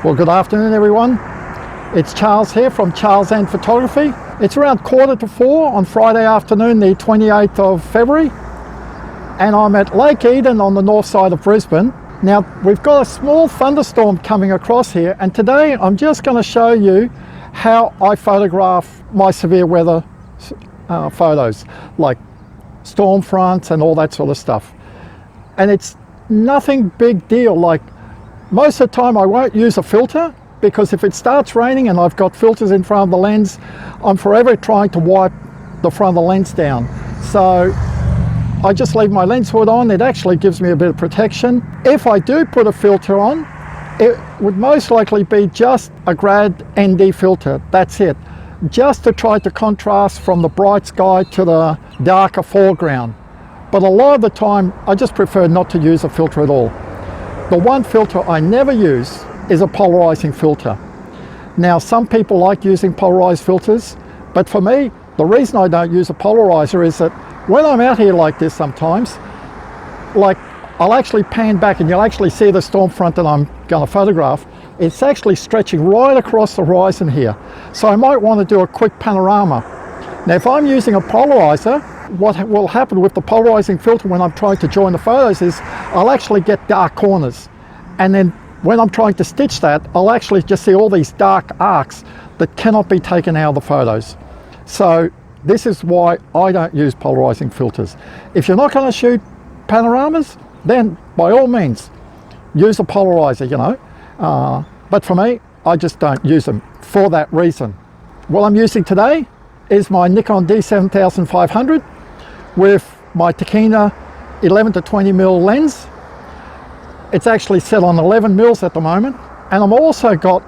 Well, good afternoon everyone. It's Charles here from Charles and Photography. It's around 3:45 on Friday afternoon, the 28th of February, and I'm at Lake Eden on the north side of Brisbane. Now, we've got a small thunderstorm coming across here, and today I'm just going to show you how I photograph my severe weather photos, like storm fronts and all that sort of stuff. And it's nothing big deal. Like, most of the time I won't use a filter, because if it starts raining and I've got filters in front of the lens, I'm forever trying to wipe the front of the lens down. So I just leave my lens hood on. It actually gives me a bit of protection. If I do put a filter on, it would most likely be just a Grad ND filter. That's it. Just to try to contrast from the bright sky to the darker foreground. But a lot of the time, I just prefer not to use a filter at all. The one filter I never use is a polarizing filter. Now, some people like using polarized filters, but for me, the reason I don't use a polarizer is that when I'm out here like this sometimes, like, I'll actually pan back and you'll actually see the storm front that I'm going to photograph. It's actually stretching right across the horizon here. So I might want to do a quick panorama. Now, if I'm using a polarizer, what will happen with the polarizing filter when I'm trying to join the photos is I'll actually get dark corners. And then when I'm trying to stitch that, I'll actually just see all these dark arcs that cannot be taken out of the photos. So this is why I don't use polarizing filters. If you're not going to shoot panoramas, then by all means, use a polarizer, you know. But for me, I just don't use them for that reason. What I'm using today is my Nikon D7500 with my Tokina 11 to 20mm lens. It's actually set on 11mm at the moment. And I'm also got,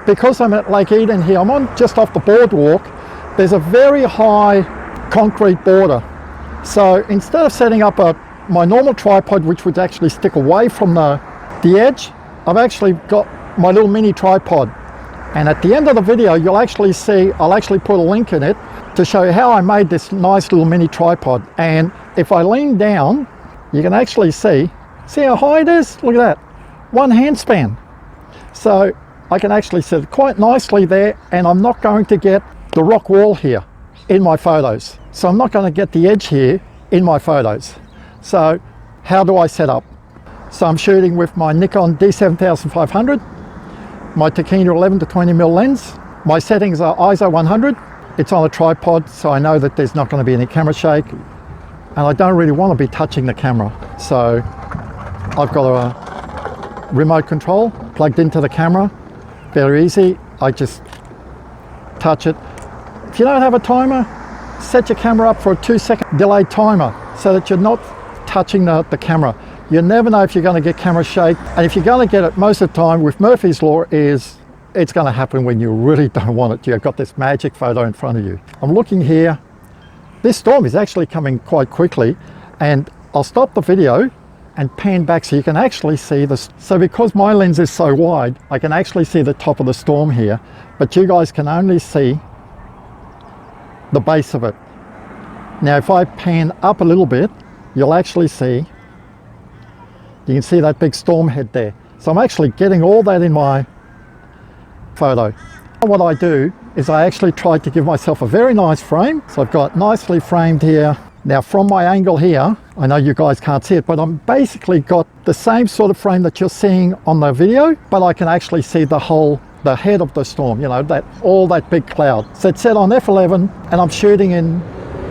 because I'm at Lake Eden here, I'm on just off the boardwalk, there's a very high concrete border. So instead of setting up my normal tripod, which would actually stick away from the edge, I've actually got my little mini tripod. And at the end of the video, you'll actually see, I'll actually put a link in it to show you how I made this nice little mini tripod. And if I lean down, you can actually see how high it is? Look at that, one hand span. So I can actually sit quite nicely there, and I'm not going to get the rock wall here in my photos. So I'm not going to get the edge here in my photos. So how do I set up? So I'm shooting with my Nikon D7500, my Tokina 11 to 20mm lens. My settings are ISO 100. It's on a tripod, so I know that there's not going to be any camera shake, and I don't really want to be touching the camera. So I've got a remote control plugged into the camera. Very easy. I just touch it. If you don't have a timer, set your camera up for a 2-second delayed timer so that you're not touching the camera. You never know if you're going to get camera shake, and if you're going to get it, most of the time with Murphy's Law is it's going to happen when you really don't want it. You've got this magic photo in front of you. I'm looking here. This storm is actually coming quite quickly, and I'll stop the video and pan back so you can actually see this. So because my lens is so wide, I can actually see the top of the storm here, but you guys can only see the base of it. Now, if I pan up a little bit, you'll actually see, you can see that big storm head there. So I'm actually getting all that in my photo. What I do is I actually try to give myself a very nice frame. So I've got nicely framed here. Now, from my angle here, I know you guys can't see it, but I'm basically got the same sort of frame that you're seeing on the video, but I can actually see the head of the storm, you know, all that big cloud. So it's set on f11, and I'm shooting in,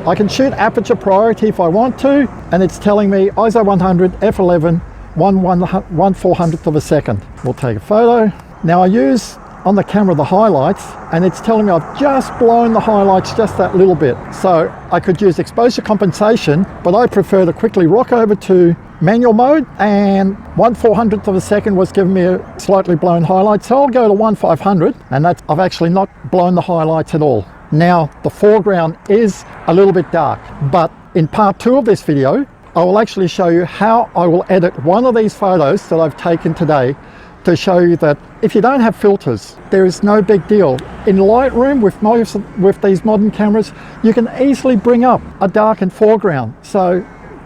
I can shoot aperture priority if I want to, and it's telling me ISO 100, f11, 1/400th of a second. We'll take a photo. Now I use on the camera the highlights, and it's telling me I've just blown the highlights just that little bit. So I could use exposure compensation, but I prefer to quickly rock over to manual mode, and 1/400th of a second was giving me a slightly blown highlight. So I'll go to 1/500, and I've actually not blown the highlights at all. Now the foreground is a little bit dark, but in part 2 of this video, I will actually show you how I will edit one of these photos that I've taken today to show you that if you don't have filters, there is no big deal. In Lightroom, with these modern cameras, you can easily bring up a darkened foreground. So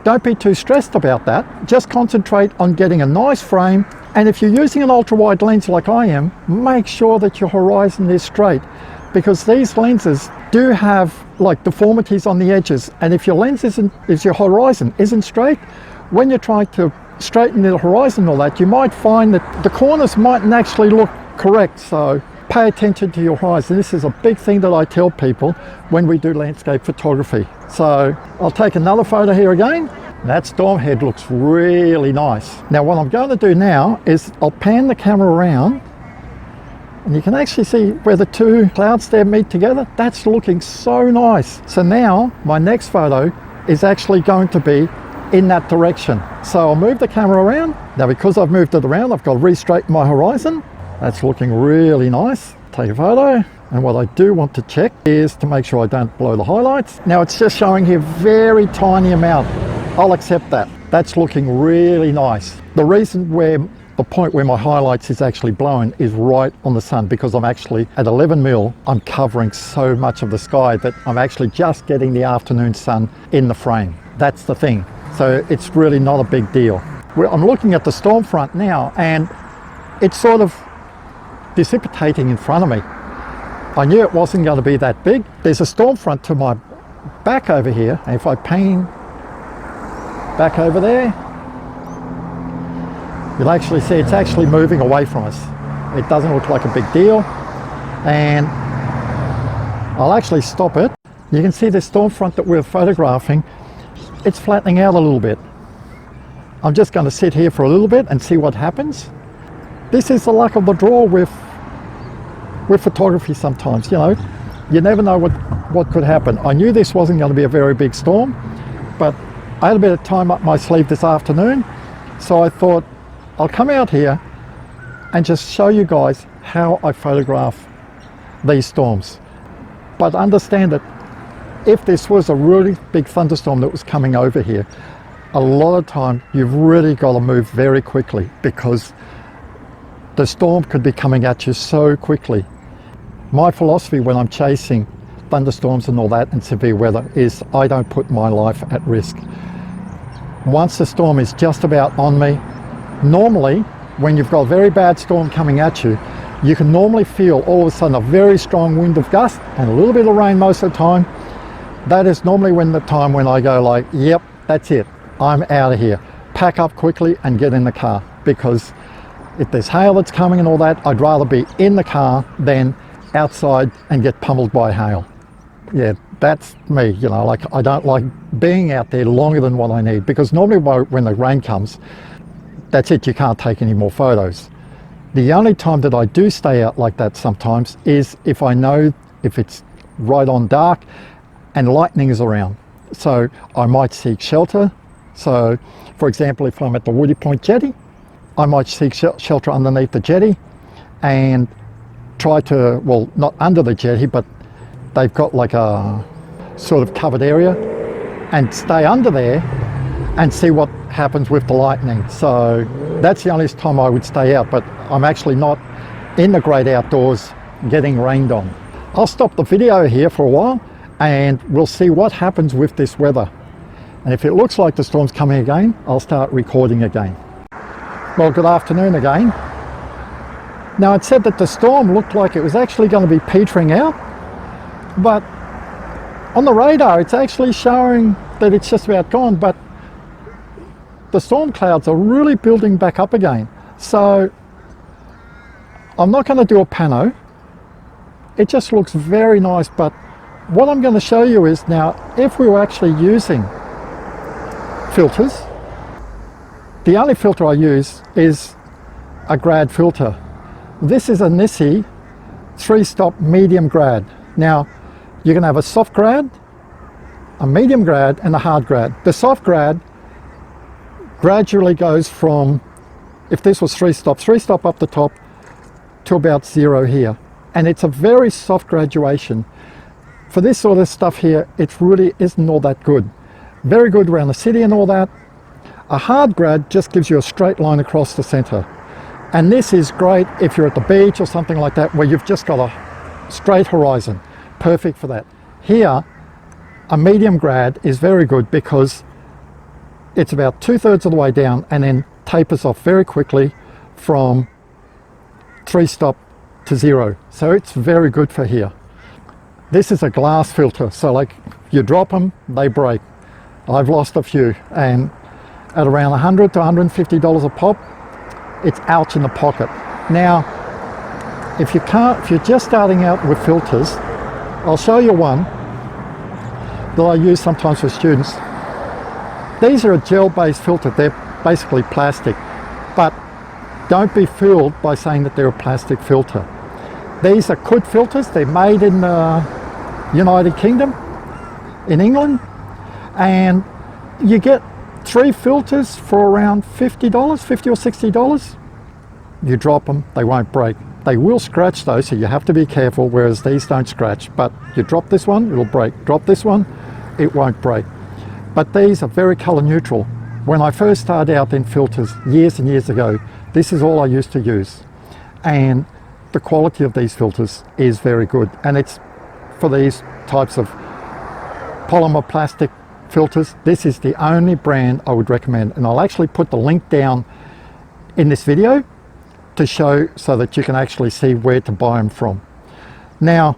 Don't be too stressed about that. Just concentrate on getting a nice frame. And if you're using an ultra-wide lens like I am, make sure that your horizon is straight, because these lenses do have like deformities on the edges. And if your horizon isn't straight, when you're trying to straighten the horizon and all that, you might find that the corners mightn't actually look correct. So pay attention to your horizon. This is a big thing that I tell people when we do landscape photography. So I'll take another photo here again. That storm head looks really nice. Now what I'm going to do now is I'll pan the camera around, and you can actually see where the two clouds there meet together. That's looking so nice. So now my next photo is actually going to be in that direction. So I'll move the camera around. Now because I've moved it around, I've got to re-straighten my horizon. That's looking really nice. Take a photo. And what I do want to check is to make sure I don't blow the highlights. Now it's just showing here very tiny amount. I'll accept that. That's looking really nice. The reason where the point where my highlights is actually blown is right on the sun, because I'm actually at 11 mil, I'm covering so much of the sky that I'm actually just getting the afternoon sun in the frame. That's the thing. So it's really not a big deal. I'm looking at the storm front now, and it's sort of dissipating in front of me. I knew it wasn't going to be that big. There's a storm front to my back over here, and if I pan back over there, you'll actually see it's actually moving away from us. It doesn't look like a big deal, and I'll actually stop it. You can see the storm front that we're photographing, it's flattening out a little bit. I'm just going to sit here for a little bit and see what happens. This is the luck of the draw with photography sometimes, you know. You never know what could happen. I knew this wasn't going to be a very big storm, but I had a bit of time up my sleeve this afternoon, so I thought I'll come out here and just show you guys how I photograph these storms. But understand that if this was a really big thunderstorm that was coming over here, a lot of time you've really got to move very quickly, because the storm could be coming at you so quickly. My philosophy when I'm chasing thunderstorms and all that and severe weather is I don't put my life at risk. Once the storm is just about on me, normally when you've got a very bad storm coming at you, you can normally feel all of a sudden a very strong wind of gust and a little bit of rain most of the time. That is normally the time when I go like, yep, that's it, I'm out of here. Pack up quickly and get in the car, because if there's hail that's coming and all that, I'd rather be in the car than outside and get pummeled by hail. Yeah, that's me, you know, like I don't like being out there longer than what I need, because normally when the rain comes, that's it, you can't take any more photos. The only time that I do stay out like that sometimes is if I know if it's right on dark and lightning is around. So I might seek shelter. So for example, if I'm at the Woody Point jetty, I might seek shelter underneath the jetty and try to, well, not under the jetty, but they've got like a sort of covered area, and stay under there and see what happens with the lightning. So that's the only time I would stay out, but I'm actually not in the great outdoors getting rained on. I'll stop the video here for a while and we'll see what happens with this weather. And if it looks like the storm's coming again, I'll start recording again. Well, good afternoon again. Now, it said that the storm looked like it was actually going to be petering out, but on the radar it's actually showing that it's just about gone, but the storm clouds are really building back up again. So I'm not going to do a pano. It just looks very nice, but what I'm going to show you is now, if we were actually using filters, the only filter I use is a Grad filter. This is a NiSi 3-stop medium Grad. Now, you can have a soft Grad, a medium Grad, and a hard Grad. The soft Grad gradually goes from, if this was 3-stop up the top to about 0 here. And it's a very soft graduation. For this sort of stuff here, it really isn't all that good. Very good around the city and all that. A hard Grad just gives you a straight line across the center. And this is great if you're at the beach or something like that, where you've just got a straight horizon. Perfect for that. Here, a medium Grad is very good because it's about 2/3 of the way down and then tapers off very quickly from 3-stop to 0. So it's very good for here. This is a glass filter, so like you drop them, they break. I've lost a few, and at around $100 to $150 a pop, it's ouch in the pocket. Now, if you're just starting out with filters, I'll show you one that I use sometimes for students. These are a gel-based filter. They're basically plastic, but don't be fooled by saying that they're a plastic filter. These are Qud filters. They're made in the United Kingdom, in England, and you get 3 filters for around $50, $50 or $60. You drop them, they won't break. They will scratch though, so you have to be careful, whereas these don't scratch. But you drop this one, it'll break. Drop this one, it won't break. But these are very color neutral. When I first started out in filters years and years ago, this is all I used to use. And the quality of these filters is very good. And it's for these types of polymer plastic filters. This is the only brand I would recommend. And I'll actually put the link down in this video to show so that you can actually see where to buy them from. Now,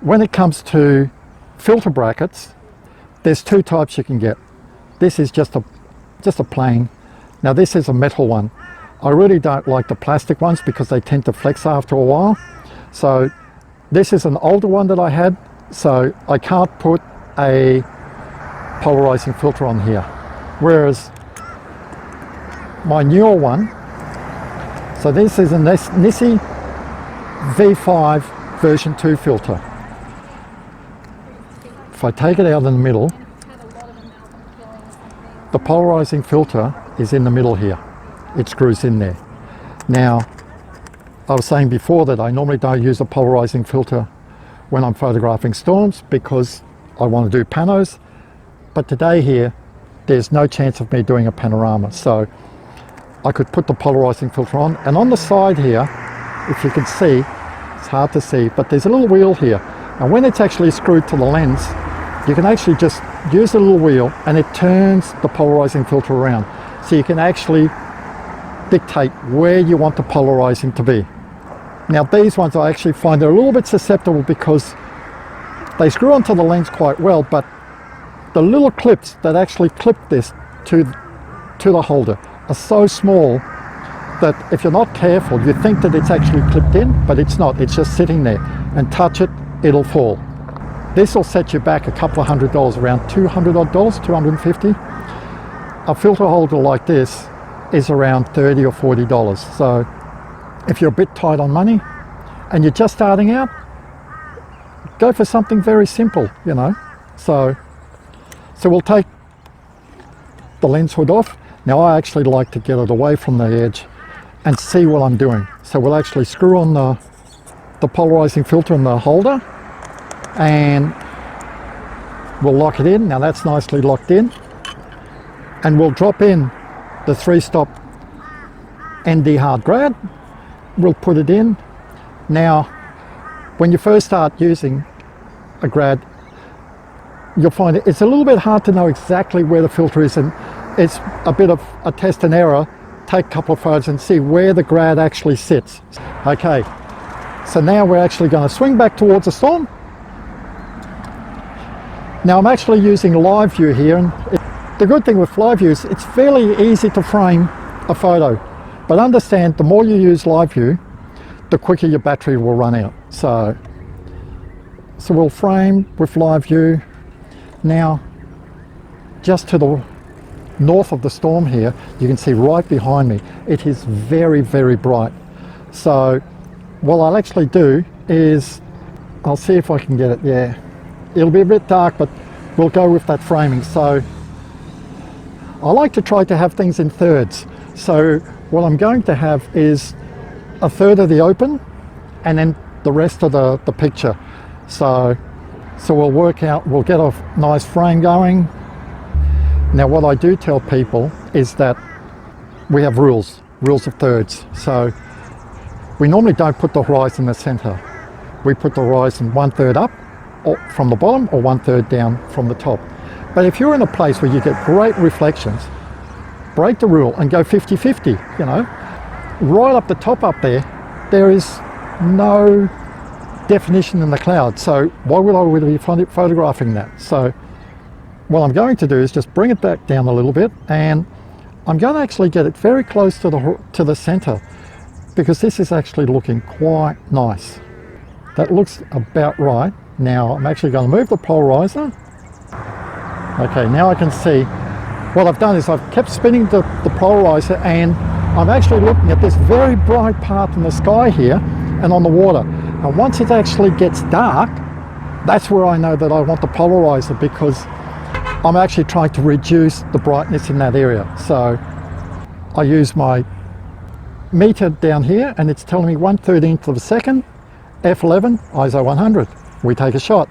when it comes to filter brackets, there's 2 types you can get. This is just a plain. Now this is a metal one. I really don't like the plastic ones because they tend to flex after a while. So this is an older one that I had, so I can't put a polarizing filter on here. Whereas my newer one, so this is a NiSi V5 version 2 filter. If I take it out in the middle, the polarizing filter is in the middle here. It screws in there. Now, I was saying before that I normally don't use a polarizing filter when I'm photographing storms because I want to do panos, but today here, there's no chance of me doing a panorama. So I could put the polarizing filter on, and on the side here, if you can see, it's hard to see, but there's a little wheel here. And when it's actually screwed to the lens, you can actually just use the little wheel and it turns the polarizing filter around. So you can actually dictate where you want the polarizing to be. Now these ones I actually find they're a little bit susceptible because they screw onto the lens quite well, but the little clips that actually clip this to the holder are so small that if you're not careful, you think that it's actually clipped in, but it's not. It's just sitting there, and touch it, it'll fall. This will set you back a couple of $100, around $200 odd, $250. A filter holder like this is around $30 or $40. So if you're a bit tight on money and you're just starting out, go for something very simple, you know. So we'll take the lens hood off. Now I actually like to get it away from the edge and see what I'm doing. So we'll actually screw on the polarizing filter in the holder and we'll lock it in. Now that's nicely locked in. And we'll drop in the 3-stop ND hard grad. We'll put it in. Now, when you first start using a grad, you'll find it's a little bit hard to know exactly where the filter is, and it's a bit of a test and error. Take a couple of photos and see where the grad actually sits. Okay, so now we're actually going to swing back towards the storm. Now I'm actually using live view here, and the good thing with live view is it's fairly easy to frame a photo, but understand the more you use live view, the quicker your battery will run out. So we'll frame with live view. Now, just to the north of the storm here, you can see right behind me, it is very, very bright. So what I'll actually do is, I'll see if I can get it, yeah. It'll be a bit dark, but we'll go with that framing. So I like to try to have things in thirds. So what I'm going to have is a third of the open and then the rest of the picture. So we'll work out, we'll get a nice frame going. Now what I do tell people is that we have rules of thirds. So we normally don't put the horizon in the center. We put the horizon 1/3 up or from the bottom or 1/3 down from the top. But if you're in a place where you get great reflections, break the rule and go 50-50, you know. Right up the top up there is no definition in the cloud, so why would I be photographing that? So what I'm going to do is just bring it back down a little bit, and I'm going to actually get it very close to the center, because this is actually looking quite nice. That looks about right. Now I'm actually going to move the polarizer. Okay, now I can see. What I've done is I've kept spinning the polarizer, and I'm actually looking at this very bright part in the sky here and on the water. And once it actually gets dark, that's where I know that I want the polarizer, because I'm actually trying to reduce the brightness in that area. So I use my meter down here, and it's telling me 1/13 of a second, f11, ISO 100. We take a shot.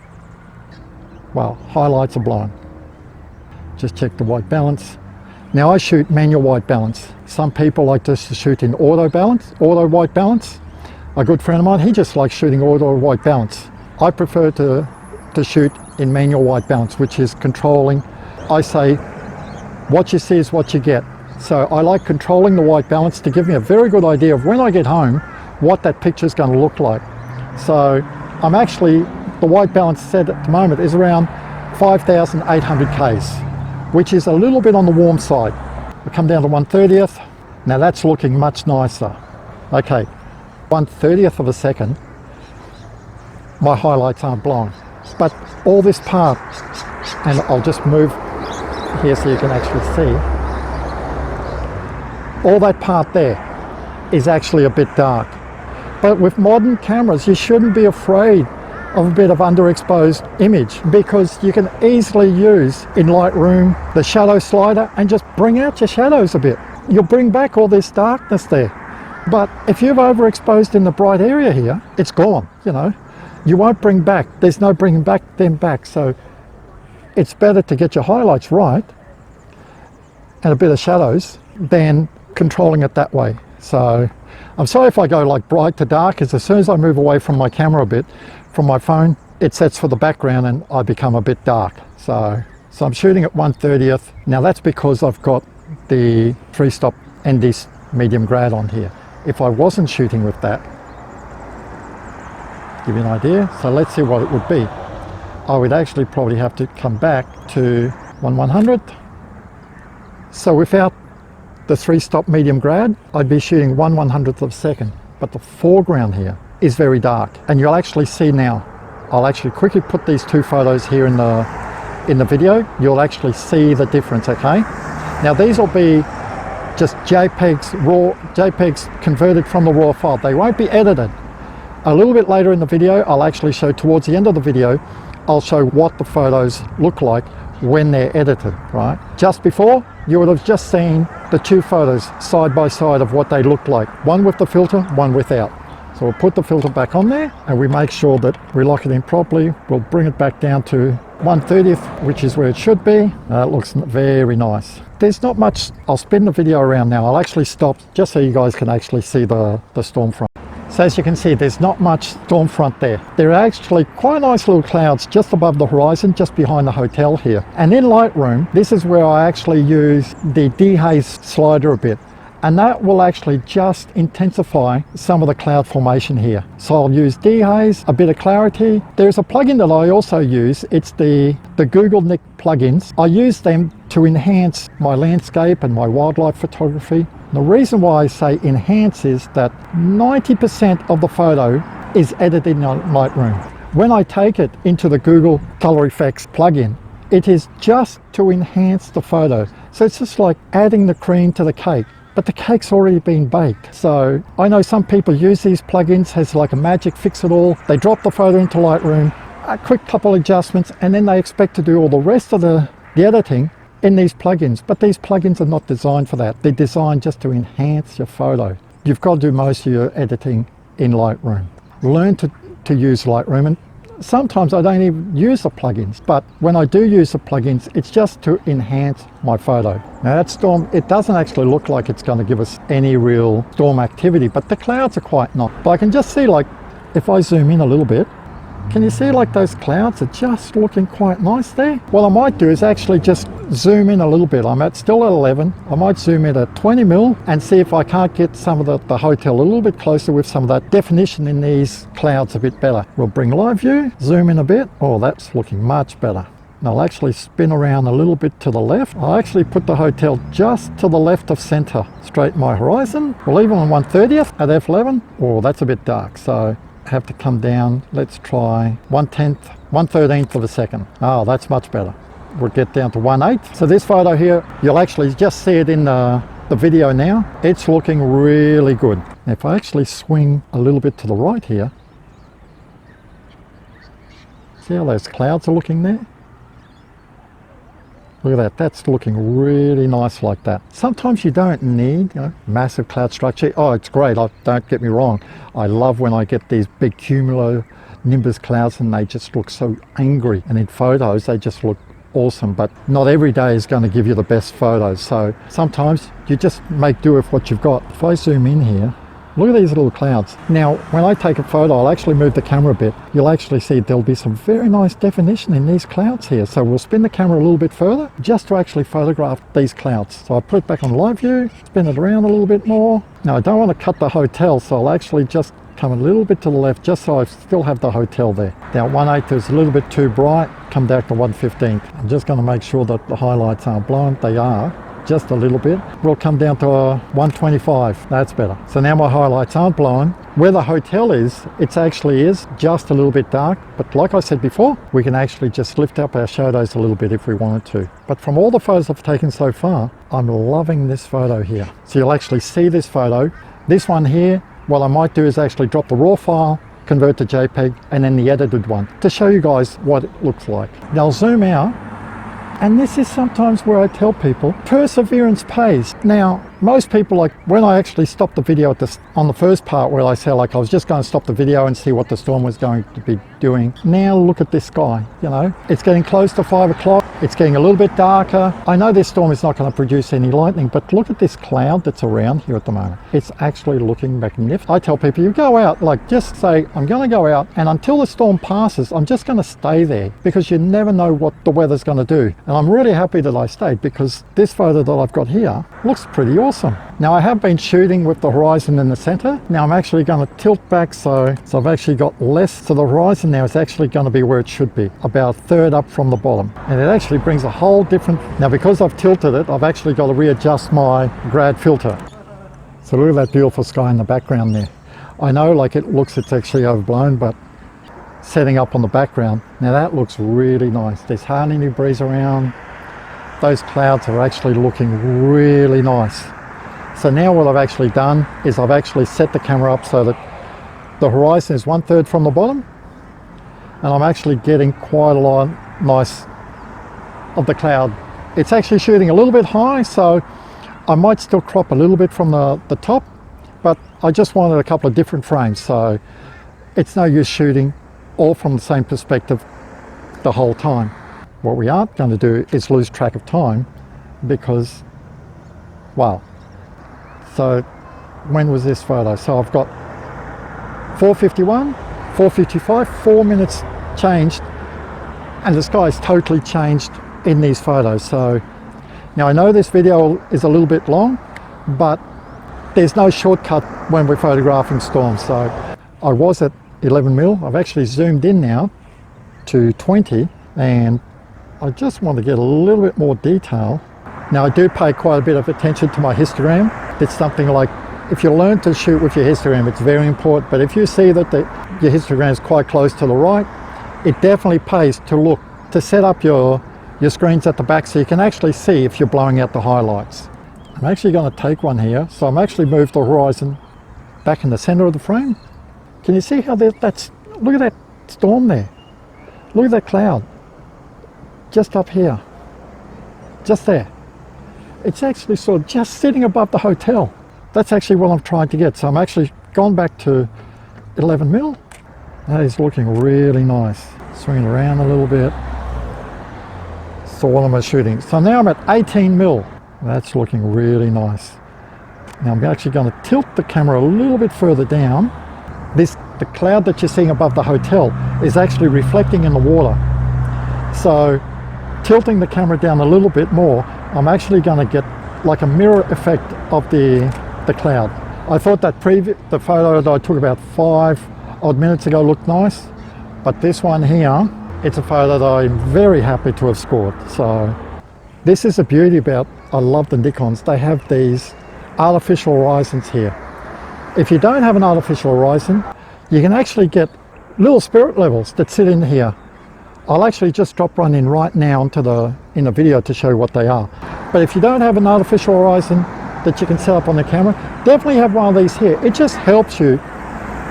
Well, highlights are blown. Just check the white balance. Now I shoot manual white balance. Some people like to shoot in auto white balance. A good friend of mine, he just likes shooting auto white balance. I prefer to shoot in manual white balance, which is controlling. I say, what you see is what you get. So I like controlling the white balance to give me a very good idea of when I get home, what that picture is going to look like. So I'm actually, the white balance set at the moment is around 5,800 Ks, which is a little bit on the warm side. We come down to 1/30th. Now that's looking much nicer. Okay, 1/30th of a second, my highlights aren't blown. But all this part, and I'll just move here so you can actually see, all that part there is actually a bit dark. But with modern cameras, you shouldn't be afraid of a bit of underexposed image, because you can easily use in Lightroom the shadow slider and just bring out your shadows a bit. You'll bring back all this darkness there. But if you've overexposed in the bright area here, it's gone, you know. You won't bring back, there's no bringing them back. So it's better to get your highlights right and a bit of shadows than controlling it that way. So I'm sorry if I go like bright to dark, as soon as I move away from my camera a bit, from my phone, it sets for the background and I become a bit dark. So I'm shooting at 1/30th. Now that's because I've got the 3-stop ND medium grad on here. If I wasn't shooting with that, give you an idea. So let's see what it would be. I would actually probably have to come back to 1/100th. So without the 3-stop medium grad, I'd be shooting 1/100th of a second. But the foreground here is very dark, and you'll actually see now. I'll actually quickly put these two photos here in the video. You'll actually see the difference, okay? Now these will be just JPEGs converted from the raw file. They won't be edited. A little bit later in the video, I'll actually show, towards the end of the video, I'll show what the photos look like when they're edited, right? Just before, you would have just seen the two photos side by side of what they look like. One with the filter, one without. So we'll put the filter back on there, and we make sure that we lock it in properly. We'll bring it back down to 1/30th, which is where it should be. It looks very nice. There's not much. I'll spin the video around now. I'll actually stop just so you guys can actually see the storm front. So as you can see, there's not much storm front there. There are actually quite nice little clouds just above the horizon, just behind the hotel here. And in Lightroom, this is where I actually use the dehaze slider a bit. And that will actually just intensify some of the cloud formation here. So I'll use dehaze, a bit of clarity. There's a plugin that I also use. It's the Google Nik plugins. I use them to enhance my landscape and my wildlife photography. The reason why I say enhance is that 90% of the photo is edited in Lightroom. When I take it into the Google Color Effects plugin, it is just to enhance the photo. So it's just like adding the cream to the cake. But the cake's already been baked. So I know some people use these plugins as like a magic fix-it-all. They drop the photo into Lightroom, a quick couple adjustments, and then they expect to do all the rest of the editing in these plugins. But these plugins are not designed for that. They're designed just to enhance your photo. You've got to do most of your editing in Lightroom. Learn to use Lightroom, and sometimes I don't even use the plugins, but when I do use the plugins, it's just to enhance my photo. Now that storm, it doesn't actually look like it's going to give us any real storm activity, but the clouds are quite not. But I can just see, like, if I zoom in a little bit, Can you see like those clouds are just looking quite nice there? What I might do is actually just zoom in a little bit. I'm still at 11. I might zoom in at 20 mil and see if I can't get some of the hotel a little bit closer with some of that definition in these clouds a bit better. We'll bring live view, zoom in a bit. Oh, that's looking much better. And I'll actually spin around a little bit to the left. I'll actually put the hotel just to the left of center. Straighten my horizon. We'll leave it on 1/30th at f11. Oh, that's a bit dark. So I have to come down. Let's try 1/10th, 1/13th of a second. Oh, that's much better. We'll get down to 1/8. So this photo here, you'll actually just see it in the video now. It's looking really good. If I actually swing a little bit to the right here, see how those clouds are looking there? Look at that, that's looking really nice like that. Sometimes you don't need, massive cloud structure. Oh, it's great, don't get me wrong. I love when I get these big cumulonimbus clouds and they just look so angry. And in photos, they just look awesome, but not every day is going to give you the best photos. So sometimes you just make do with what you've got. If I zoom in here, look at these little clouds. Now, when I take a photo, I'll actually move the camera a bit. You'll actually see there'll be some very nice definition in these clouds here. So we'll spin the camera a little bit further just to actually photograph these clouds. So I'll put it back on live view, spin it around a little bit more. Now, I don't want to cut the hotel, so I'll actually just come a little bit to the left just so I still have the hotel there. Now 1/8 is a little bit too bright, come back to 1/15. I'm just going to make sure that the highlights aren't blown. They are, just a little bit. We'll come down to 1/25, that's better. So now my highlights aren't blown. Where the hotel is, it actually is just a little bit dark, but like I said before, we can actually just lift up our shadows a little bit if we wanted to. But from all the photos I've taken so far, I'm loving this photo here. So you'll actually see this photo. This one here, what I might do is actually drop the raw file, convert to JPEG, and then the edited one to show you guys what it looks like. Now I'll zoom out, and this is sometimes where I tell people, perseverance pays. Now, most people, like when I actually stopped the video on the first part where I say like I was just going to stop the video and see what the storm was going to be doing. Now look at this sky, it's getting close to 5 o'clock. It's getting a little bit darker. I know this storm is not going to produce any lightning, but look at this cloud that's around here at the moment. It's actually looking magnificent. I tell people, you go out, like just say, I'm going to go out, and until the storm passes, I'm just going to stay there, because you never know what the weather's going to do. And I'm really happy that I stayed, because this photo that I've got here looks pretty awesome. Now I have been shooting with the horizon in the center. Now I'm actually going to tilt back so I've actually got less. So the horizon now is actually going to be where it should be, about a third up from the bottom. And it actually brings a whole different, now because I've tilted it, I've actually got to readjust my Grad filter. So look at that beautiful sky in the background there. I know like it's actually overblown, but setting up on the background, now that looks really nice. There's hardly any breeze around. Those clouds are actually looking really nice. So now what I've actually done is I've actually set the camera up so that the horizon is 1/3 from the bottom, and I'm actually getting quite a lot nice of the cloud. It's actually shooting a little bit high, so I might still crop a little bit from the top, but I just wanted a couple of different frames, so it's no use shooting all from the same perspective the whole time. What we aren't going to do is lose track of time, because, wow. So when was this photo? So I've got 4:51, 4:55, 4 minutes changed, and the sky's totally changed in these photos. So now I know this video is a little bit long, but there's no shortcut when we're photographing storms. So I was at 11 mil. I've actually zoomed in now to 20, and I just want to get a little bit more detail. Now I do pay quite a bit of attention to my histogram. It's something like, if you learn to shoot with your histogram, it's very important, but if you see that your histogram is quite close to the right, it definitely pays to set up your screens at the back so you can actually see if you're blowing out the highlights. I'm actually going to take one here, so I'm actually moved the horizon back in the center of the frame. Can you see how look at that storm there? Look at that cloud. Just up here. Just there. It's actually sort of just sitting above the hotel. That's actually what I'm trying to get. So I'm actually gone back to 11 mil. That is looking really nice. Swing it around a little bit. So what am I shooting? So now I'm at 18 mil. That's looking really nice. Now I'm actually going to tilt the camera a little bit further down. This the cloud that you're seeing above the hotel is actually reflecting in the water. So tilting the camera down a little bit more, I'm actually going to get like a mirror effect of the cloud. I thought that the photo that I took about 5 odd minutes ago looked nice, but this one here, it's a photo that I'm very happy to have scored. So this is the beauty about, I love the Nikons. They have these artificial horizons here. If you don't have an artificial horizon, you can actually get little spirit levels that sit in here. I'll actually just drop one in right now in the video to show what they are. But if you don't have an artificial horizon that you can set up on the camera, definitely have one of these here. It just helps you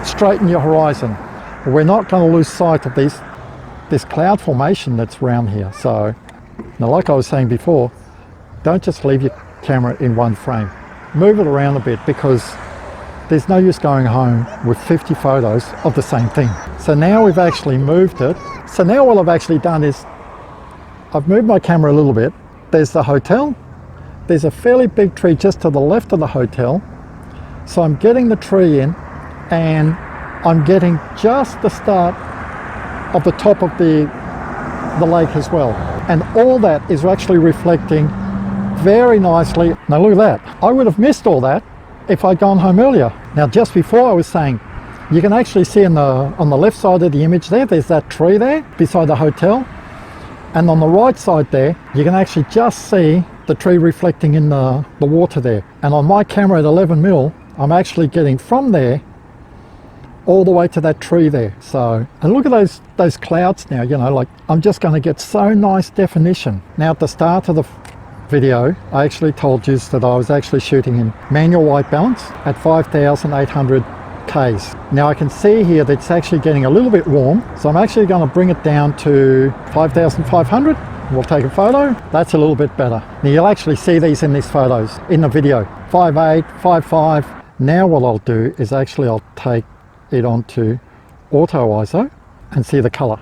straighten your horizon. We're not going to lose sight of this cloud formation that's around here. So now, like I was saying before, don't just leave your camera in one frame. Move it around a bit, because there's no use going home with 50 photos of the same thing. So now we've actually moved it. So now what I've actually done is I've moved my camera a little bit. There's the hotel. There's a fairly big tree just to the left of the hotel. So I'm getting the tree in, and I'm getting just the start of the top of the lake as well. And all that is actually reflecting very nicely. Now look at that. I would have missed all that if I'd gone home earlier. Now, just before I was saying, you can actually see on the left side of the image there's that tree there beside the hotel. And on the right side there, you can actually just see the tree reflecting in the water there. And on my camera at 11mm, I'm actually getting from there all the way to that tree there. So, and look at those clouds now, you know, like I'm just going to get so nice definition. Now at the start of the video, I actually told you that I was actually shooting in manual white balance at 5,800 Ks. Now I can see here that it's actually getting a little bit warm, so I'm actually going to bring it down to 5,500. We'll take a photo. That's a little bit better. Now you'll actually see these in these photos in the video. 5.8, 5.5. Now what I'll do is actually I'll take it onto auto ISO and see the color.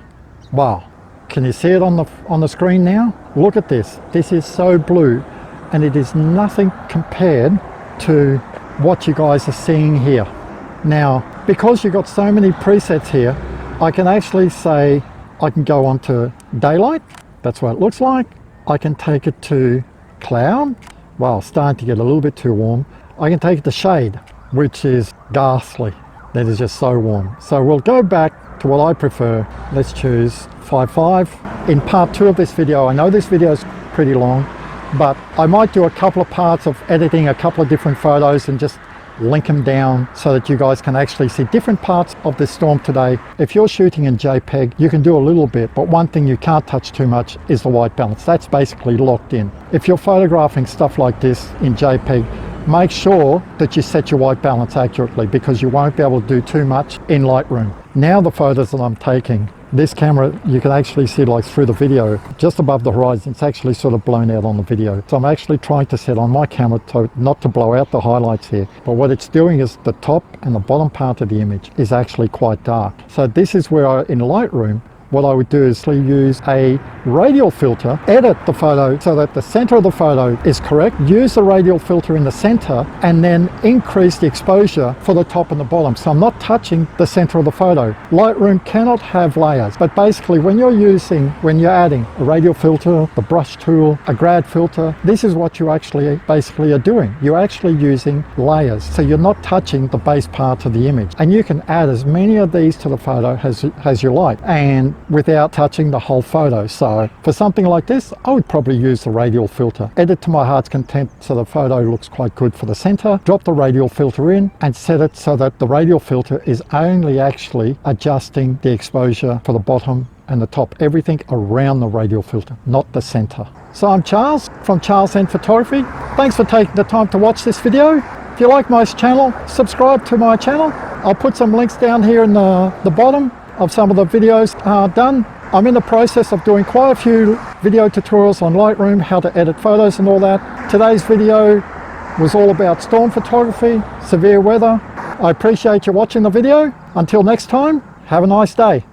Wow, can you see it on the screen now? Look at this. This is so blue, and it is nothing compared to what you guys are seeing here. Now, because you've got so many presets here, I can actually say I can go on to daylight. That's what it looks like. I can take it to cloud. Wow, starting to get a little bit too warm. I can take it to shade, which is ghastly. That is just so warm. So we'll go back to what I prefer. Let's choose 5.5. In part 2 of this video, I know this video is pretty long, but I might do a couple of parts of editing a couple of different photos and just link them down so that you guys can actually see different parts of this storm today. If you're shooting in JPEG, you can do a little bit, but one thing you can't touch too much is the white balance. That's basically locked in. If you're photographing stuff like this in JPEG, make sure that you set your white balance accurately, because you won't be able to do too much in Lightroom. Now the photos that I'm taking, this camera, you can actually see like through the video, just above the horizon, it's actually sort of blown out on the video. So I'm actually trying to set on my camera not to blow out the highlights here. But what it's doing is the top and the bottom part of the image is actually quite dark. So this is where in Lightroom, what I would do is use a radial filter, edit the photo so that the center of the photo is correct, use the radial filter in the center, and then increase the exposure for the top and the bottom. So I'm not touching the center of the photo. Lightroom cannot have layers, but basically when you're adding a radial filter, the brush tool, a grad filter, this is what you actually basically are doing. You're actually using layers. So you're not touching the base part of the image. And you can add as many of these to the photo as you like, and without touching the whole photo. So for something like this, I would probably use the radial filter. Edit to my heart's content so the photo looks quite good for the center. Drop the radial filter in and set it so that the radial filter is only actually adjusting the exposure for the bottom and the top, everything around the radial filter, not the center. So I'm Charles from Charles N Photography. Thanks for taking the time to watch this video. If you like my channel, subscribe to my channel. I'll put some links down here in the bottom of some of the videos done. I'm in the process of doing quite a few video tutorials on Lightroom, how to edit photos and all that. Today's video was all about storm photography, severe weather. I appreciate you watching the video. Until next time, have a nice day.